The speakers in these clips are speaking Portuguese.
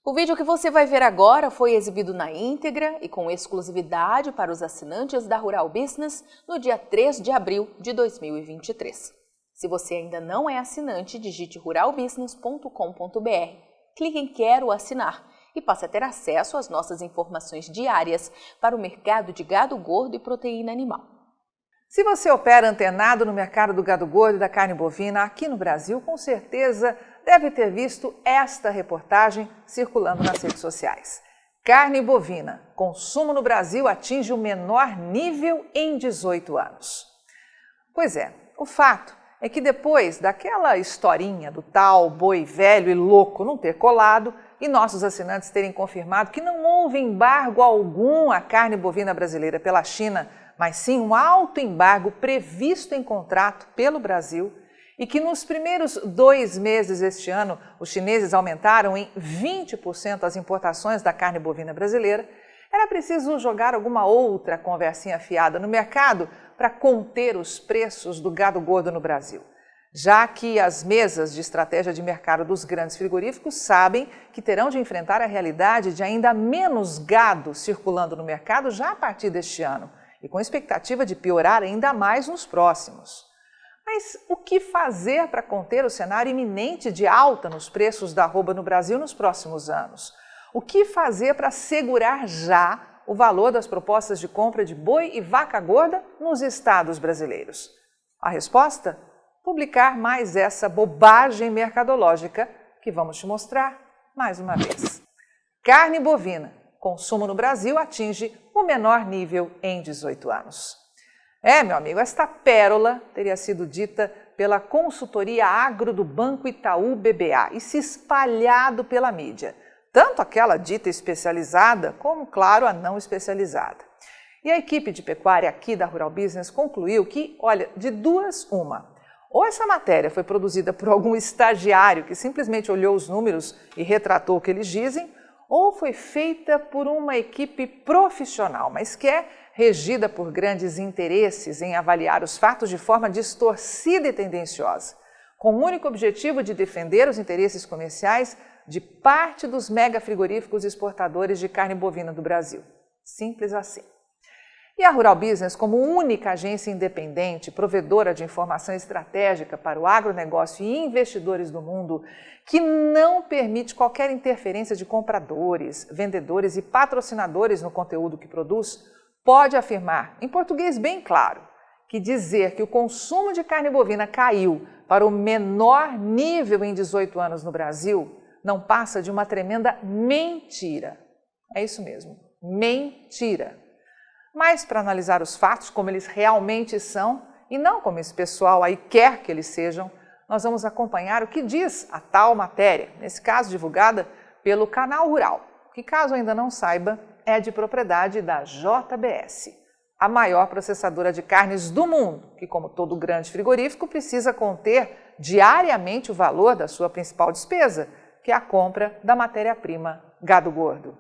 O vídeo que você vai ver agora foi exibido na íntegra e com exclusividade para os assinantes da Rural Business no dia 3 de abril de 2023. Se você ainda não é assinante, digite ruralbusiness.com.br, clique em Quero assinar e passe a ter acesso às nossas informações diárias para o mercado de gado gordo e proteína animal. Se você opera antenado no mercado do gado gordo e da carne bovina aqui no Brasil, com certeza deve ter visto esta reportagem circulando nas redes sociais. Carne bovina, consumo no Brasil atinge o menor nível em 18 anos. Pois é, o fato é que depois daquela historinha do tal boi velho e louco não ter colado e nossos assinantes terem confirmado que não houve embargo algum à carne bovina brasileira pela China, mas sim um alto embargo previsto em contrato pelo Brasil e que nos primeiros 2 meses deste ano os chineses aumentaram em 20% as importações da carne bovina brasileira, era preciso jogar alguma outra conversinha fiada no mercado para conter os preços do gado gordo no Brasil, já que as mesas de estratégia de mercado dos grandes frigoríficos sabem que terão de enfrentar a realidade de ainda menos gado circulando no mercado já a partir deste ano, e com expectativa de piorar ainda mais nos próximos. Mas o que fazer para conter o cenário iminente de alta nos preços da arroba no Brasil nos próximos anos? O que fazer para segurar já o valor das propostas de compra de boi e vaca gorda nos estados brasileiros? A resposta? Publicar mais essa bobagem mercadológica que vamos te mostrar mais uma vez. Carne bovina. Consumo no Brasil atinge o menor nível em 18 anos. Meu amigo, esta pérola teria sido dita pela consultoria agro do Banco Itaú BBA e se espalhado pela mídia, tanto aquela dita especializada como, claro, a não especializada. E a equipe de pecuária aqui da Rural Business concluiu que, olha, de duas, uma. Ou essa matéria foi produzida por algum estagiário que simplesmente olhou os números e retratou o que eles dizem, ou foi feita por uma equipe profissional, mas que é regida por grandes interesses em avaliar os fatos de forma distorcida e tendenciosa, com o único objetivo de defender os interesses comerciais de parte dos mega frigoríficos exportadores de carne bovina do Brasil. Simples assim. E a Rural Business, como única agência independente, provedora de informação estratégica para o agronegócio e investidores do mundo, que não permite qualquer interferência de compradores, vendedores e patrocinadores no conteúdo que produz, pode afirmar, em português bem claro, que dizer que o consumo de carne bovina caiu para o menor nível em 18 anos no Brasil não passa de uma tremenda mentira. É isso mesmo, mentira. Mas para analisar os fatos como eles realmente são, e não como esse pessoal aí quer que eles sejam, nós vamos acompanhar o que diz a tal matéria, nesse caso divulgada pelo Canal Rural, que caso ainda não saiba, é de propriedade da JBS, a maior processadora de carnes do mundo, que como todo grande frigorífico precisa conter diariamente o valor da sua principal despesa, que é a compra da matéria-prima gado gordo.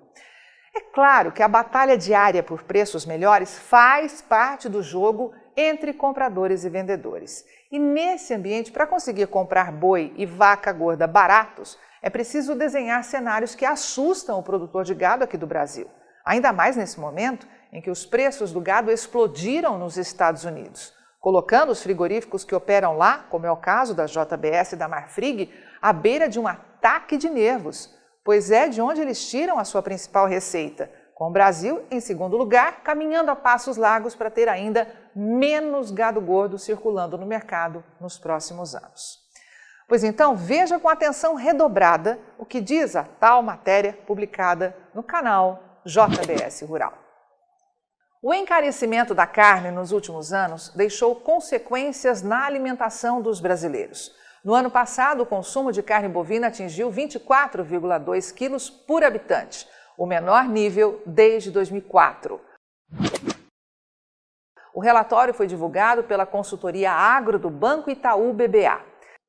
É claro que a batalha diária por preços melhores faz parte do jogo entre compradores e vendedores. E nesse ambiente, para conseguir comprar boi e vaca gorda baratos, é preciso desenhar cenários que assustam o produtor de gado aqui do Brasil. Ainda mais nesse momento em que os preços do gado explodiram nos Estados Unidos, colocando os frigoríficos que operam lá, como é o caso da JBS e da Marfrig, à beira de um ataque de nervos, pois é de onde eles tiram a sua principal receita, com o Brasil, em segundo lugar, caminhando a passos largos para ter ainda menos gado gordo circulando no mercado nos próximos anos. Pois então, veja com atenção redobrada o que diz a tal matéria publicada no canal JBS Rural. O encarecimento da carne nos últimos anos deixou consequências na alimentação dos brasileiros. No ano passado, o consumo de carne bovina atingiu 24,2 quilos por habitante, o menor nível desde 2004. O relatório foi divulgado pela consultoria agro do Banco Itaú BBA.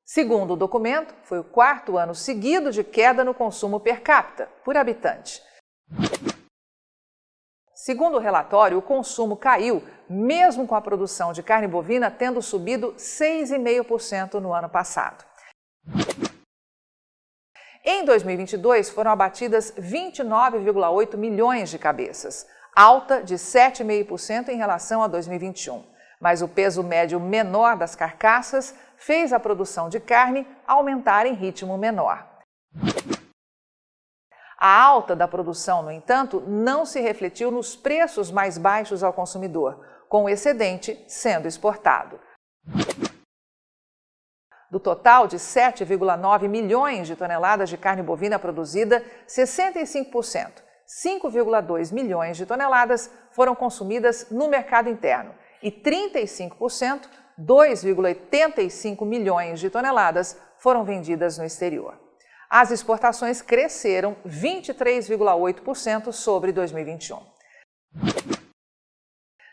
Segundo o documento, foi o 4º ano seguido de queda no consumo per capita, por habitante. Segundo o relatório, o consumo caiu, mesmo com a produção de carne bovina tendo subido 6,5% no ano passado. Em 2022, foram abatidas 29,8 milhões de cabeças, alta de 7,5% em relação a 2021. Mas o peso médio menor das carcaças fez a produção de carne aumentar em ritmo menor. A alta da produção, no entanto, não se refletiu nos preços mais baixos ao consumidor, com o excedente sendo exportado. Do total de 7,9 milhões de toneladas de carne bovina produzida, 65%, 5,2 milhões de toneladas, foram consumidas no mercado interno e 35%, 2,85 milhões de toneladas, foram vendidas no exterior. As exportações cresceram 23,8% sobre 2021.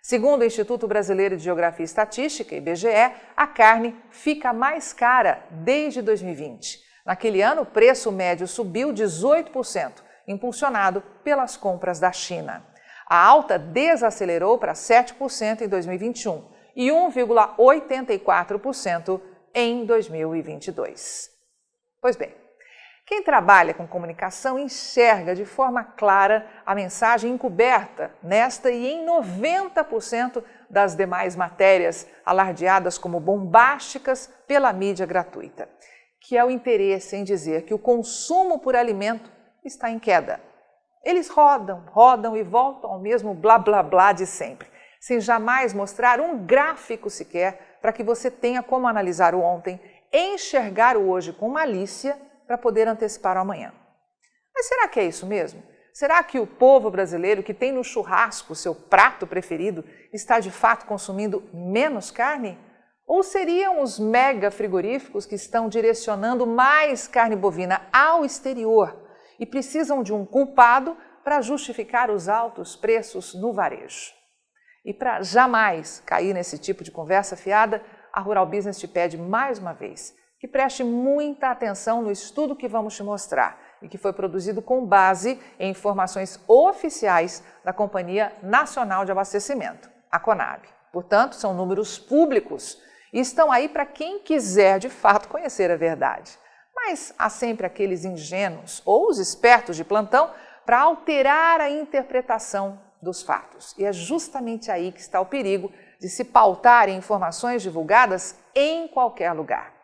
Segundo o Instituto Brasileiro de Geografia e Estatística, IBGE, a carne fica mais cara desde 2020. Naquele ano, o preço médio subiu 18%, impulsionado pelas compras da China. A alta desacelerou para 7% em 2021 e 1,84% em 2022. Pois bem, quem trabalha com comunicação enxerga de forma clara a mensagem encoberta nesta e em 90% das demais matérias alardeadas como bombásticas pela mídia gratuita, que é o interesse em dizer que o consumo por alimento está em queda. Eles rodam e voltam ao mesmo blá blá blá de sempre, sem jamais mostrar um gráfico sequer para que você tenha como analisar o ontem, enxergar o hoje com malícia para poder antecipar o amanhã. Mas será que é isso mesmo? Será que o povo brasileiro que tem no churrasco seu prato preferido está de fato consumindo menos carne? Ou seriam os mega frigoríficos que estão direcionando mais carne bovina ao exterior e precisam de um culpado para justificar os altos preços no varejo? E para jamais cair nesse tipo de conversa fiada, a Rural Business te pede mais uma vez que preste muita atenção no estudo que vamos te mostrar e que foi produzido com base em informações oficiais da Companhia Nacional de Abastecimento, a Conab. Portanto, são números públicos e estão aí para quem quiser de fato conhecer a verdade. Mas há sempre aqueles ingênuos ou os espertos de plantão para alterar a interpretação dos fatos. E é justamente aí que está o perigo de se pautar em informações divulgadas em qualquer lugar.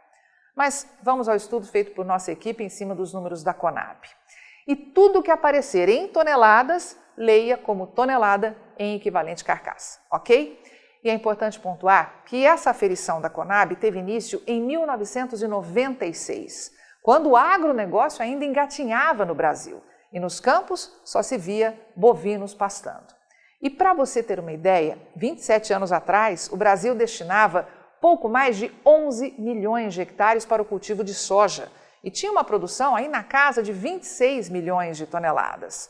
Mas vamos ao estudo feito por nossa equipe em cima dos números da Conab. E tudo que aparecer em toneladas, leia como tonelada em equivalente carcaça, ok? E é importante pontuar que essa aferição da Conab teve início em 1996, quando o agronegócio ainda engatinhava no Brasil e nos campos só se via bovinos pastando. E para você ter uma ideia, 27 anos atrás, o Brasil destinava pouco mais de 11 milhões de hectares para o cultivo de soja e tinha uma produção aí na casa de 26 milhões de toneladas.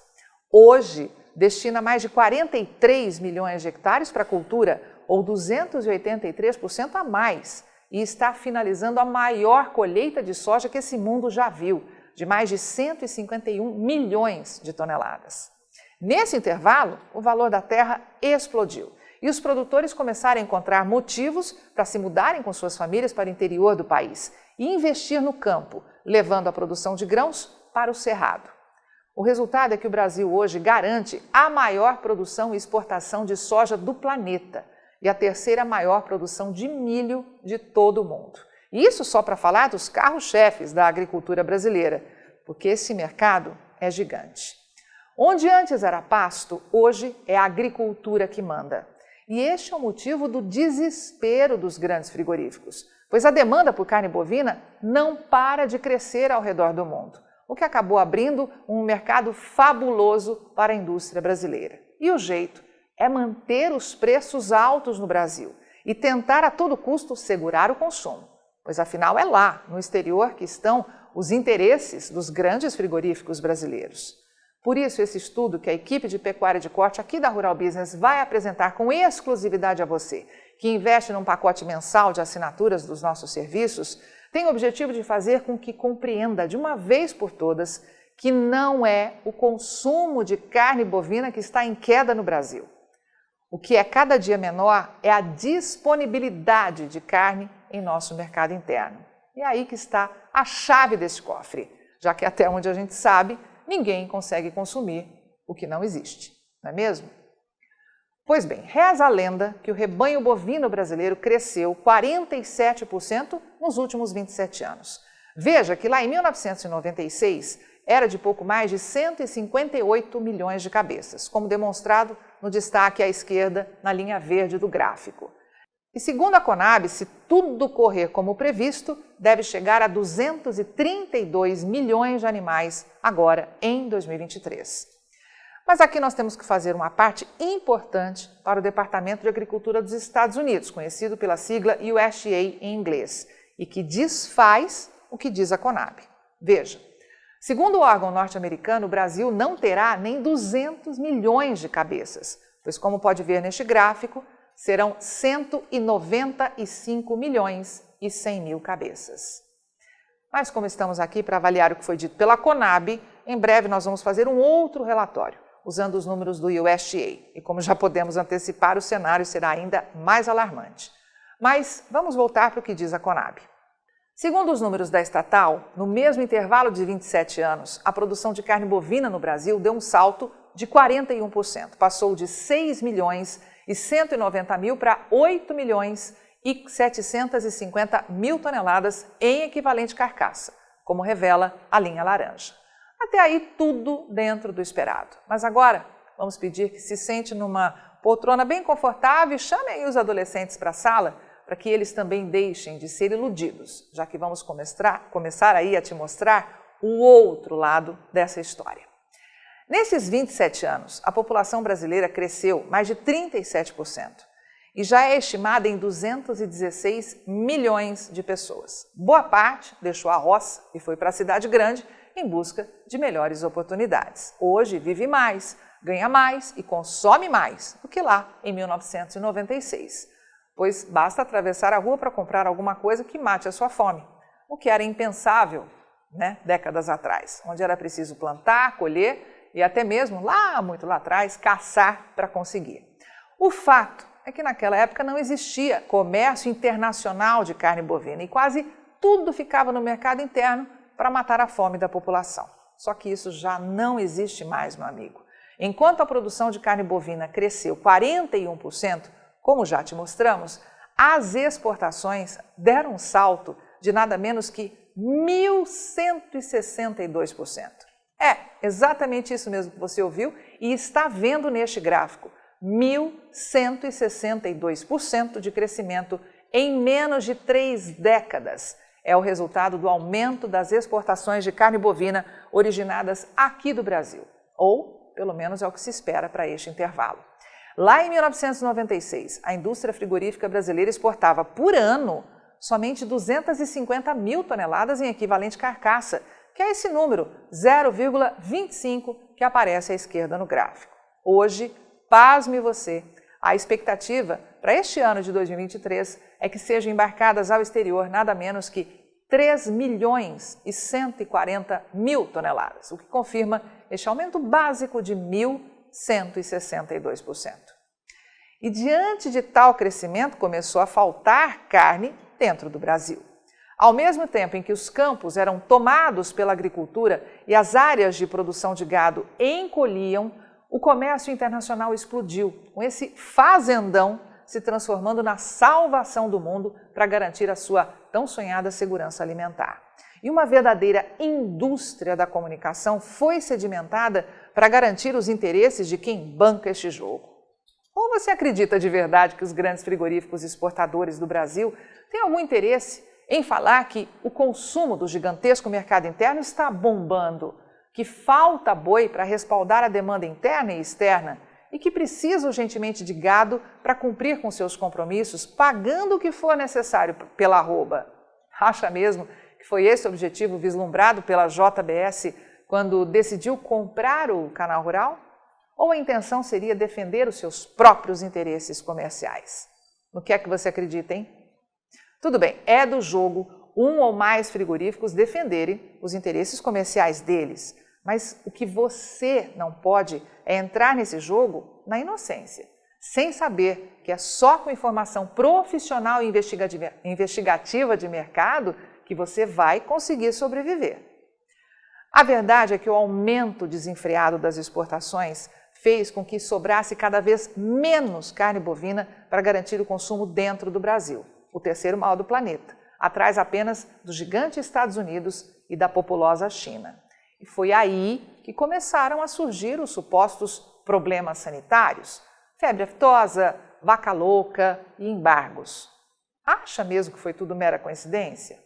Hoje, destina mais de 43 milhões de hectares para a cultura, ou 283% a mais, e está finalizando a maior colheita de soja que esse mundo já viu, de mais de 151 milhões de toneladas. Nesse intervalo, o valor da terra explodiu e os produtores começaram a encontrar motivos para se mudarem com suas famílias para o interior do país e investir no campo, levando a produção de grãos para o cerrado. O resultado é que o Brasil hoje garante a maior produção e exportação de soja do planeta e a terceira maior produção de milho de todo o mundo. Isso só para falar dos carros-chefes da agricultura brasileira, porque esse mercado é gigante. Onde antes era pasto, hoje é a agricultura que manda. E este é o motivo do desespero dos grandes frigoríficos, pois a demanda por carne bovina não para de crescer ao redor do mundo, o que acabou abrindo um mercado fabuloso para a indústria brasileira. E o jeito é manter os preços altos no Brasil e tentar a todo custo segurar o consumo, pois afinal é lá, no exterior, que estão os interesses dos grandes frigoríficos brasileiros. Por isso, esse estudo que a equipe de pecuária de corte aqui da Rural Business vai apresentar com exclusividade a você, que investe num pacote mensal de assinaturas dos nossos serviços, tem o objetivo de fazer com que compreenda de uma vez por todas que não é o consumo de carne bovina que está em queda no Brasil. O que é cada dia menor é a disponibilidade de carne em nosso mercado interno. E é aí que está a chave desse cofre. já que até onde a gente sabe, ninguém consegue consumir o que não existe, não é mesmo? Pois bem, reza a lenda que o rebanho bovino brasileiro cresceu 47% nos últimos 27 anos. Veja que lá em 1996 era de pouco mais de 158 milhões de cabeças, como demonstrado no destaque à esquerda na linha verde do gráfico. E segundo a Conab, se tudo correr como previsto, deve chegar a 232 milhões de animais agora em 2023. Mas aqui nós temos que fazer uma parte importante para o Departamento de Agricultura dos Estados Unidos, conhecido pela sigla USDA em inglês, e que desfaz o que diz a Conab. Veja, segundo o órgão norte-americano, o Brasil não terá nem 200 milhões de cabeças, pois como pode ver neste gráfico, serão 195 milhões e 100 mil cabeças. Mas como estamos aqui para avaliar o que foi dito pela Conab, em breve nós vamos fazer um outro relatório, usando os números do USDA. E como já podemos antecipar, o cenário será ainda mais alarmante. Mas vamos voltar para o que diz a Conab. Segundo os números da estatal, no mesmo intervalo de 27 anos, a produção de carne bovina no Brasil deu um salto de 41%. Passou de 6 milhões e 190 mil para 8 milhões e 750 mil toneladas em equivalente carcaça, como revela a linha laranja. Até aí tudo dentro do esperado. Mas agora vamos pedir que se sente numa poltrona bem confortável e chame aí os adolescentes para a sala para que eles também deixem de ser iludidos, já que vamos começar aí a te mostrar o outro lado dessa história. Nesses 27 anos, a população brasileira cresceu mais de 37% e já é estimada em 216 milhões de pessoas. Boa parte deixou a roça e foi para a cidade grande em busca de melhores oportunidades. Hoje vive mais, ganha mais e consome mais do que lá em 1996, pois basta atravessar a rua para comprar alguma coisa que mate a sua fome, o que era impensável, décadas atrás, onde era preciso plantar, colher e até mesmo, muito lá atrás, caçar para conseguir. O fato é que naquela época não existia comércio internacional de carne bovina e quase tudo ficava no mercado interno para matar a fome da população. Só que isso já não existe mais, meu amigo. Enquanto a produção de carne bovina cresceu 41%, como já te mostramos, as exportações deram um salto de nada menos que 1.162%. É exatamente isso mesmo que você ouviu e está vendo neste gráfico. 1.162% de crescimento em menos de 3 décadas. É o resultado do aumento das exportações de carne bovina originadas aqui do Brasil, ou pelo menos é o que se espera para este intervalo. Lá em 1996, a indústria frigorífica brasileira exportava por ano somente 250 mil toneladas em equivalente carcaça, que é esse número, 0,25, que aparece à esquerda no gráfico. Hoje, pasme você, a expectativa para este ano de 2023 é que sejam embarcadas ao exterior nada menos que 3 milhões e 140 mil toneladas, o que confirma este aumento básico de 1.162%. E diante de tal crescimento, começou a faltar carne dentro do Brasil. Ao mesmo tempo em que os campos eram tomados pela agricultura e as áreas de produção de gado encolhiam, o comércio internacional explodiu, com esse fazendão se transformando na salvação do mundo para garantir a sua tão sonhada segurança alimentar. E uma verdadeira indústria da comunicação foi sedimentada para garantir os interesses de quem banca este jogo. Ou você acredita de verdade que os grandes frigoríficos exportadores do Brasil têm algum interesse em falar que o consumo do gigantesco mercado interno está bombando, que falta boi para respaldar a demanda interna e externa e que precisa urgentemente de gado para cumprir com seus compromissos, pagando o que for necessário pela arroba? Acha mesmo que foi esse o objetivo vislumbrado pela JBS quando decidiu comprar o Canal Rural? Ou a intenção seria defender os seus próprios interesses comerciais? No que é que você acredita, hein? Tudo bem, é do jogo um ou mais frigoríficos defenderem os interesses comerciais deles, mas o que você não pode é entrar nesse jogo na inocência, sem saber que é só com informação profissional e investigativa de mercado que você vai conseguir sobreviver. A verdade é que o aumento desenfreado das exportações fez com que sobrasse cada vez menos carne bovina para garantir o consumo dentro do Brasil, o terceiro maior do planeta, atrás apenas do gigante Estados Unidos e da populosa China. E foi aí que começaram a surgir os supostos problemas sanitários, febre aftosa, vaca louca e embargos. Acha mesmo que foi tudo mera coincidência?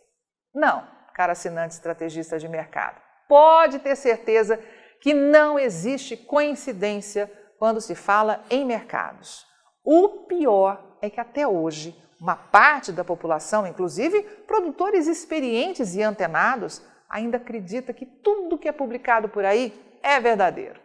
Não, cara assinante estrategista de mercado. Pode ter certeza que não existe coincidência quando se fala em mercados. O pior é que até hoje, uma parte da população, inclusive produtores experientes e antenados, ainda acredita que tudo que é publicado por aí é verdadeiro.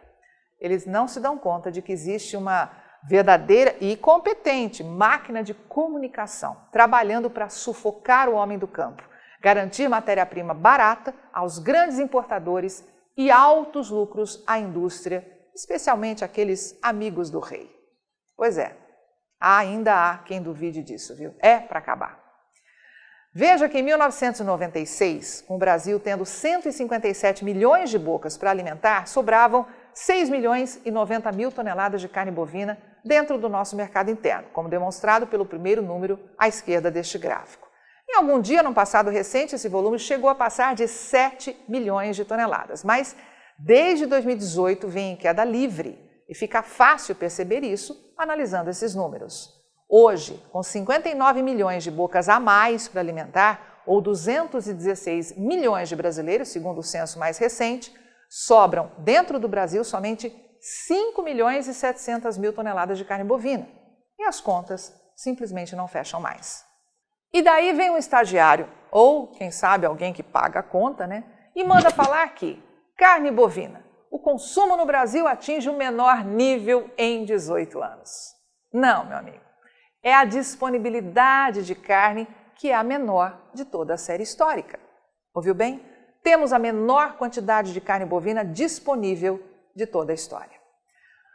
Eles não se dão conta de que existe uma verdadeira e competente máquina de comunicação trabalhando para sufocar o homem do campo, garantir matéria-prima barata aos grandes importadores e altos lucros à indústria, especialmente aqueles amigos do rei. Pois é, ainda há quem duvide disso, viu? É para acabar. Veja que em 1996, com o Brasil tendo 157 milhões de bocas para alimentar, sobravam 6 milhões e 90 mil toneladas de carne bovina dentro do nosso mercado interno, como demonstrado pelo primeiro número à esquerda deste gráfico. Em algum dia, no passado recente, esse volume chegou a passar de 7 milhões de toneladas, mas desde 2018 vem em queda livre e fica fácil perceber isso analisando esses números. Hoje, com 59 milhões de bocas a mais para alimentar, ou 216 milhões de brasileiros, segundo o censo mais recente, sobram dentro do Brasil somente 5 milhões e 700 mil toneladas de carne bovina. E as contas simplesmente não fecham mais. E daí vem um estagiário, ou quem sabe alguém que paga a conta, e manda falar que carne bovina, o consumo no Brasil atinge o menor nível em 18 anos. Não, meu amigo. É a disponibilidade de carne que é a menor de toda a série histórica. Ouviu bem? Temos a menor quantidade de carne bovina disponível de toda a história.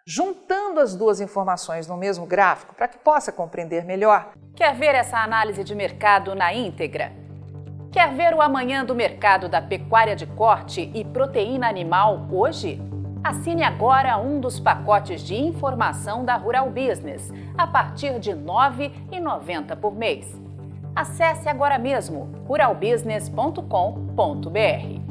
Juntando as duas informações no mesmo gráfico para que possa compreender melhor. Quer ver essa análise de mercado na íntegra? Quer ver o amanhã do mercado da pecuária de corte e proteína animal hoje? Assine agora um dos pacotes de informação da Rural Business, a partir de R$ 9,90 por mês. Acesse agora mesmo ruralbusiness.com.br.